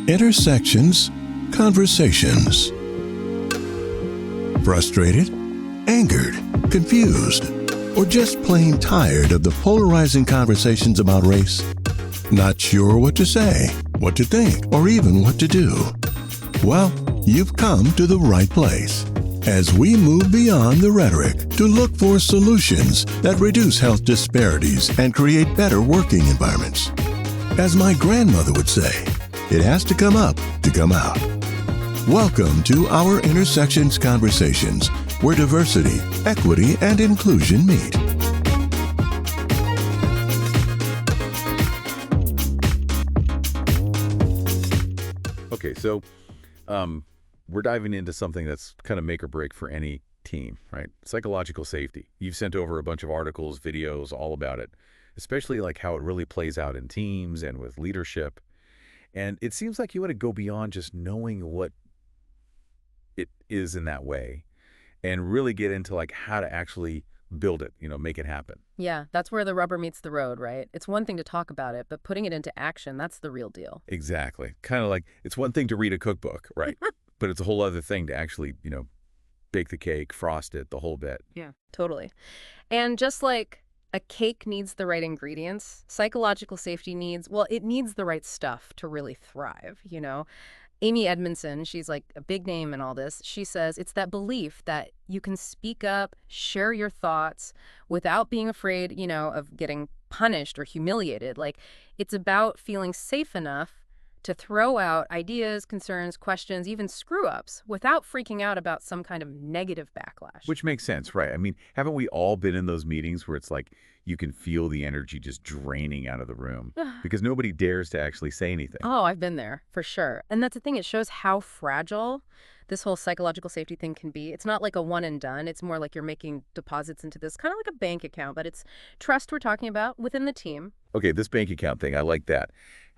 Intersections, conversations. Frustrated, angered, confused, or just plain tired of the polarizing conversations about race? Not sure what to say, what to think, or even what to do? Well, you've come to the right place. As we move beyond the rhetoric to look for solutions that reduce health disparities and create better working environments. As my grandmother would say, it has to come up to come out. Welcome to our Intersections Conversations, where diversity, equity, and inclusion meet. Okay, so we're diving into something that's kind of make or break for any team, right? Psychological safety. You've sent over a bunch of articles, videos, all about it, especially like how it really plays out in teams and with leadership. And it seems like you want to go beyond just knowing what it is in that way and really get into like how to actually build it, make it happen. Yeah, that's where the rubber meets the road, right? It's one thing to talk about it, but putting it into action, that's the real deal. Exactly. Kind of like it's one thing to read a cookbook, right? But it's a whole other thing to actually, bake the cake, frost it, the whole bit. Yeah, totally. And just like a cake needs the right ingredients, psychological safety needs, it needs the right stuff to really thrive, Amy Edmondson, she's like a big name in all this. She says it's that belief that you can speak up, share your thoughts without being afraid, of getting punished or humiliated. Like, it's about feeling safe enough to throw out ideas, concerns, questions, even screw-ups without freaking out about some kind of negative backlash. Which makes sense, right? I mean, haven't we all been in those meetings where it's like you can feel the energy just draining out of the room because nobody dares to actually say anything? Oh, I've been there, for sure. And that's the thing. It shows how fragile this whole psychological safety thing can be. It's not like a one and done. It's more like you're making deposits into this, kind of like a bank account, but it's trust we're talking about within the team. Okay, this bank account thing, I like that.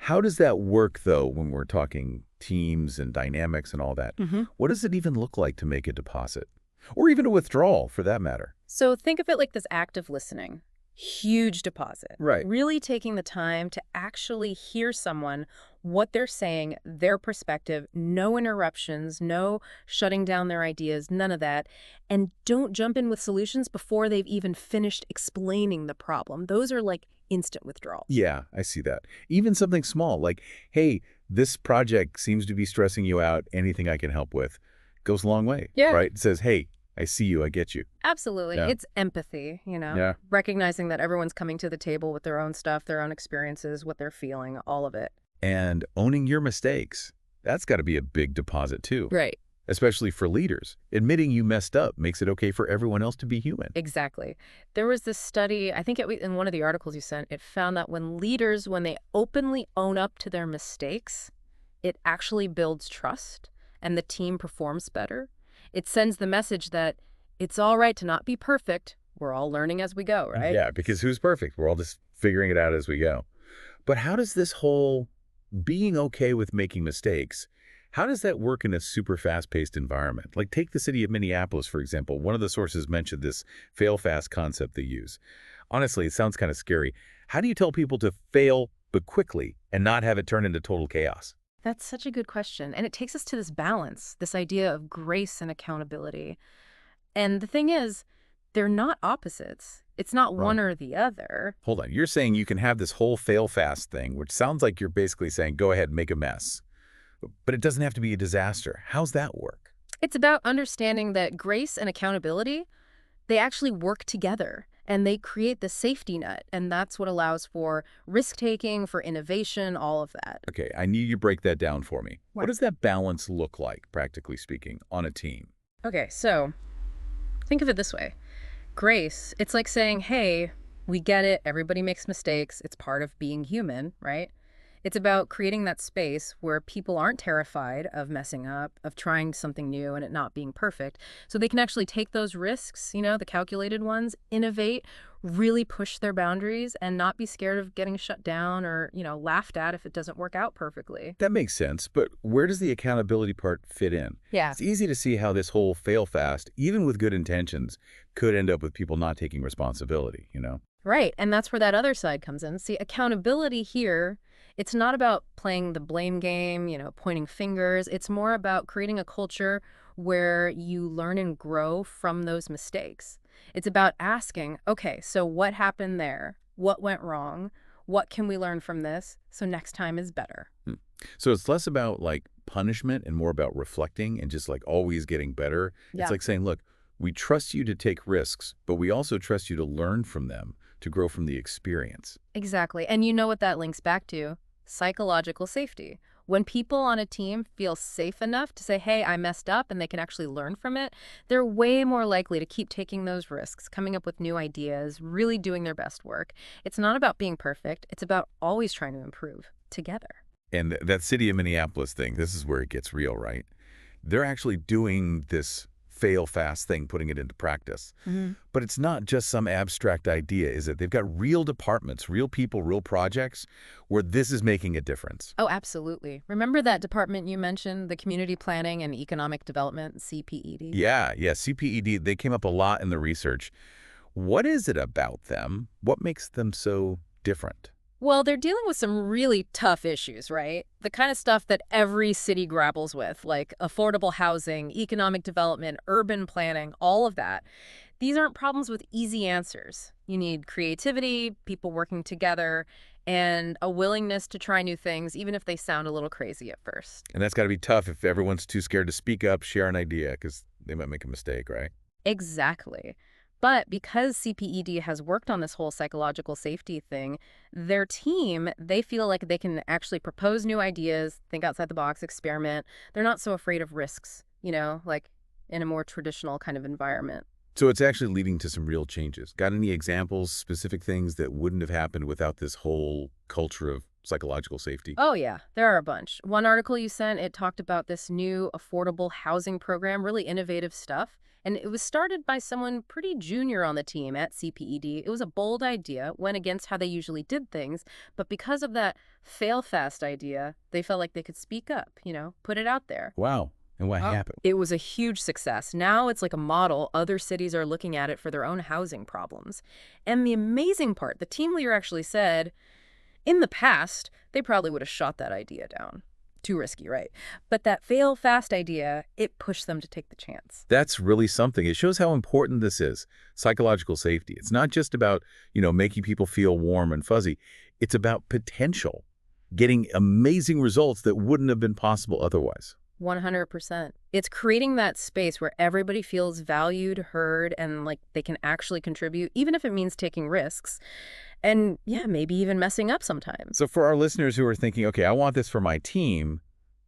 How does that work, though, when we're talking teams and dynamics and all that? What does it even look like to make a deposit? Or even a withdrawal, for that matter? So think of it like this active listening. Huge deposit. Right. Really taking the time to actually hear someone, what they're saying, their perspective, no interruptions, no shutting down their ideas, none of that. And don't jump in with solutions before they've even finished explaining the problem. Those are like instant withdrawals. Yeah, I see that. Even something small like, hey, this project seems to be stressing you out. Anything I can help with goes a long way. Yeah. Right? It says, hey, I see you. I get you. Absolutely. Yeah. It's empathy, Yeah. recognizing that everyone's coming to the table with their own stuff, their own experiences, what they're feeling, all of it. And owning your mistakes. That's got to be a big deposit, too. Right. Especially for leaders. Admitting you messed up makes it okay for everyone else to be human. Exactly. There was this study, I think in one of the articles you sent, it found that when leaders, when they openly own up to their mistakes, it actually builds trust and the team performs better. It sends the message that it's all right to not be perfect. We're all learning as we go, right? Yeah, because who's perfect? We're all just figuring it out as we go. But how does this whole being okay with making mistakes, how does that work in a super fast-paced environment? Like take the city of Minneapolis, for example. One of the sources mentioned this fail-fast concept they use. Honestly, it sounds kind of scary. How do you tell people to fail but quickly and not have it turn into total chaos? That's such a good question. And it takes us to this balance, this idea of grace and accountability. And the thing is, they're not opposites. It's not one or the other. Hold on. You're saying you can have this whole fail-fast thing, which sounds like you're basically saying, go ahead, make a mess. But it doesn't have to be a disaster. How's that work? It's about understanding that grace and accountability, they actually work together. And they create the safety net. And that's what allows for risk-taking, for innovation, all of that. Okay, I need you to break that down for me. What? What does that balance look like, practically speaking, on a team? Okay, so think of it this way. Grace, it's like saying, hey, we get it. Everybody makes mistakes. It's part of being human, right? It's about creating that space where people aren't terrified of messing up, of trying something new and it not being perfect. So they can actually take those risks, the calculated ones, innovate, really push their boundaries and not be scared of getting shut down or, laughed at if it doesn't work out perfectly. That makes sense, but where does the accountability part fit in? Yeah. It's easy to see how this whole fail fast, even with good intentions, could end up with people not taking responsibility, Right. And that's where that other side comes in. See, accountability here It's not about playing the blame game, pointing fingers. It's more about creating a culture where you learn and grow from those mistakes. It's about asking, okay, so what happened there? What went wrong? What can we learn from this so next time is better? So it's less about like punishment and more about reflecting and just like always getting better. It's Yeah. like saying, look, we trust you to take risks, but we also trust you to learn from them, to grow from the experience. Exactly. And you know what that links back to? Psychological safety. When people on a team feel safe enough to say, hey, I messed up, and they can actually learn from it, they're way more likely to keep taking those risks, coming up with new ideas, really doing their best work. It's not about being perfect. It's about always trying to improve together. And that city of Minneapolis thing, this is where it gets real, right? They're actually doing this fail fast thing, putting it into practice. But it's not just some abstract idea, is it? They've got real departments, real people, real projects where this is making a difference. Oh, absolutely. Remember that department you mentioned, the Community Planning and Economic Development, CPED? Yeah, CPED, they came up a lot in the research. What is it about them? What makes them so different? Well, they're dealing with some really tough issues, right? The kind of stuff that every city grapples with, like affordable housing, economic development, urban planning, all of that. These aren't problems with easy answers. You need creativity, people working together, and a willingness to try new things, even if they sound a little crazy at first. And that's got to be tough if everyone's too scared to speak up, share an idea, because they might make a mistake, right? Exactly. But because CPED has worked on this whole psychological safety thing, their team, they feel like they can actually propose new ideas, think outside the box, experiment. They're not so afraid of risks, like in a more traditional kind of environment. So it's actually leading to some real changes. Got any examples, specific things that wouldn't have happened without this whole culture of psychological safety? Oh, yeah, there are a bunch. One article you sent, it talked about this new affordable housing program, really innovative stuff. And it was started by someone pretty junior on the team at CPED. It was a bold idea, went against how they usually did things. But because of that fail fast idea, they felt like they could speak up, put it out there. Wow. And what happened? It was a huge success. Now it's like a model. Other cities are looking at it for their own housing problems. And the amazing part, the team leader actually said, in the past, they probably would have shot that idea down. Too risky, right? But that fail fast idea, it pushed them to take the chance. That's really something. It shows how important this is, psychological safety. It's not just about, making people feel warm and fuzzy. It's about potential, getting amazing results that wouldn't have been possible otherwise. 100%. It's creating that space where everybody feels valued, heard, and like they can actually contribute, even if it means taking risks. And yeah, maybe even messing up sometimes. So for our listeners who are thinking, okay, I want this for my team,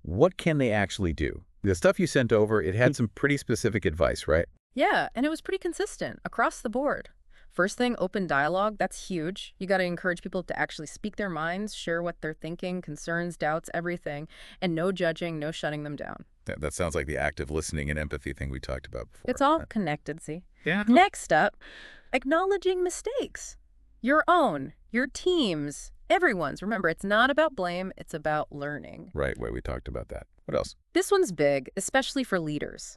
what can they actually do? The stuff you sent over, it had some pretty specific advice, right? Yeah, and it was pretty consistent across the board. First thing, open dialogue. That's huge. You got to encourage people to actually speak their minds, share what they're thinking, concerns, doubts, everything. And no judging, no shutting them down. That sounds like the active listening and empathy thing we talked about before. It's all connected, see? Yeah. Next up, acknowledging mistakes. Your own, your team's, everyone's. Remember, it's not about blame, it's about learning. Right, we talked about that. What else? This one's big, especially for leaders.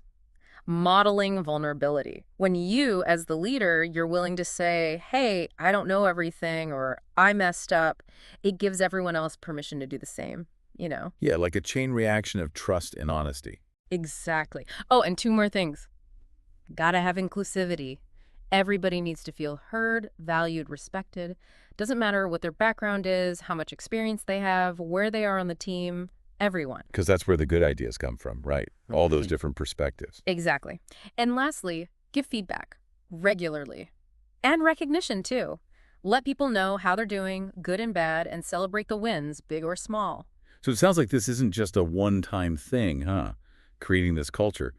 Modeling vulnerability. When you, as the leader, you're willing to say, hey, I don't know everything, or I messed up, it gives everyone else permission to do the same, Yeah, like a chain reaction of trust and honesty. Exactly. Oh, and two more things. Gotta have inclusivity. Everybody needs to feel heard, valued, respected. Doesn't matter what their background is, how much experience they have, where they are on the team, everyone. Because that's where the good ideas come from, right? All those different perspectives. Exactly. And lastly, give feedback regularly. And recognition, too. Let people know how they're doing, good and bad, and celebrate the wins, big or small. So it sounds like this isn't just a one-time thing, huh? Creating this culture.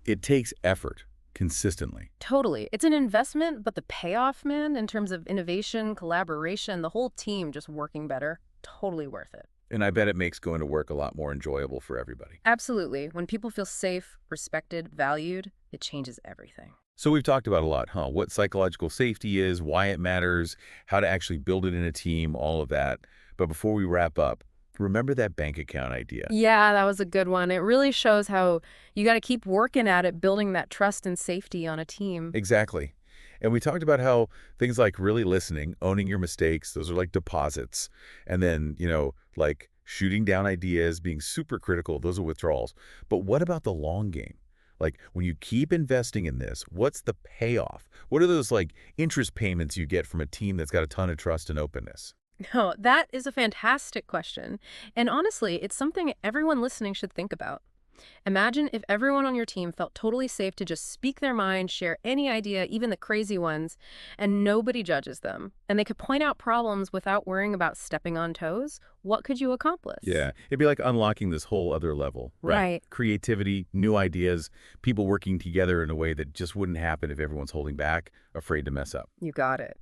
It takes effort. Consistently. Totally. It's an investment, but the payoff, man, in terms of innovation, collaboration, the whole team just working better, totally worth it. And I bet it makes going to work a lot more enjoyable for everybody. Absolutely. When people feel safe, respected, valued, it changes everything. So we've talked about a lot, huh? What psychological safety is, why it matters, how to actually build it in a team, all of that. But before we wrap up, remember that bank account idea? Yeah, that was a good one. It really shows how you got to keep working at it, building that trust and safety on a team. Exactly. And we talked about how things like really listening, owning your mistakes, those are like deposits. And then, like shooting down ideas, being super critical, those are withdrawals. But what about the long game? Like when you keep investing in this, what's the payoff? What are those like interest payments you get from a team that's got a ton of trust and openness? No, that is a fantastic question. And honestly, it's something everyone listening should think about. Imagine if everyone on your team felt totally safe to just speak their mind, share any idea, even the crazy ones, and nobody judges them. And they could point out problems without worrying about stepping on toes. What could you accomplish? Yeah, it'd be like unlocking this whole other level. Right. Creativity, new ideas, people working together in a way that just wouldn't happen if everyone's holding back, afraid to mess up. You got it.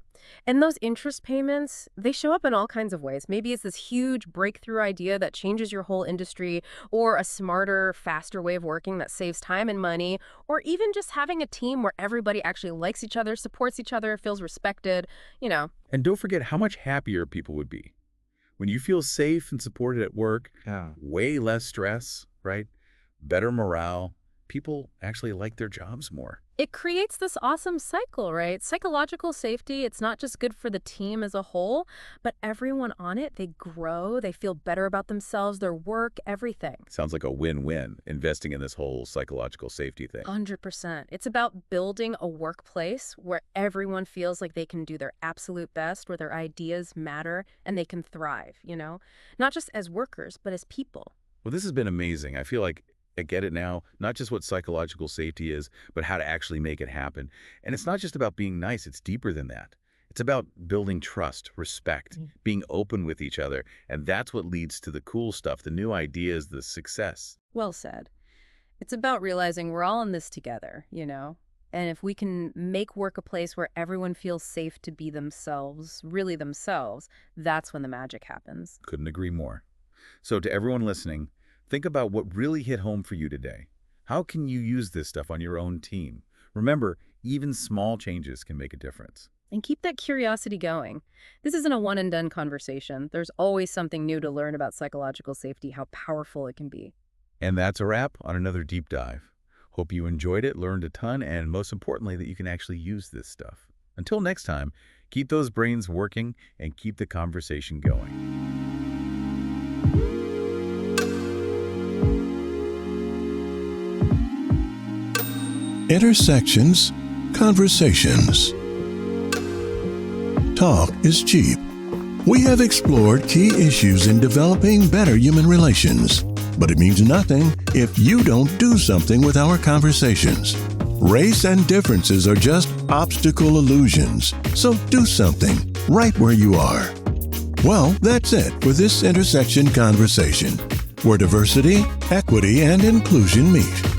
And those interest payments, they show up in all kinds of ways. Maybe it's this huge breakthrough idea that changes your whole industry, or a smarter, faster way of working that saves time and money, or even just having a team where everybody actually likes each other, supports each other, feels respected. And don't forget how much happier people would be. When you feel safe and supported at work, way less stress, right? Better morale. People actually like their jobs more. It creates this awesome cycle, right? Psychological safety, it's not just good for the team as a whole, but everyone on it, they grow, they feel better about themselves, their work, everything. Sounds like a win-win, investing in this whole psychological safety thing. 100%. It's about building a workplace where everyone feels like they can do their absolute best, where their ideas matter, and they can thrive. Not just as workers, but as people. Well, this has been amazing. I feel like I get it now, not just what psychological safety is, but how to actually make it happen. And it's not just about being nice, it's deeper than that. It's about building trust, respect, being open with each other. And that's what leads to the cool stuff, the new ideas, the success. Well said. It's about realizing we're all in this together. And if we can make work a place where everyone feels safe to be themselves, really themselves, that's when the magic happens. Couldn't agree more. So to everyone listening, think about what really hit home for you today. How can you use this stuff on your own team? Remember, even small changes can make a difference. And keep that curiosity going. This isn't a one-and-done conversation. There's always something new to learn about psychological safety, how powerful it can be. And that's a wrap on another deep dive. Hope you enjoyed it, learned a ton, and most importantly, that you can actually use this stuff. Until next time, keep those brains working and keep the conversation going. Intersections, conversations. Talk is cheap. We have explored key issues in developing better human relations, but it means nothing if you don't do something with our conversations. Race and differences are just obstacle illusions, so do something right where you are. Well, that's it for this intersection conversation, where diversity, equity, and inclusion meet.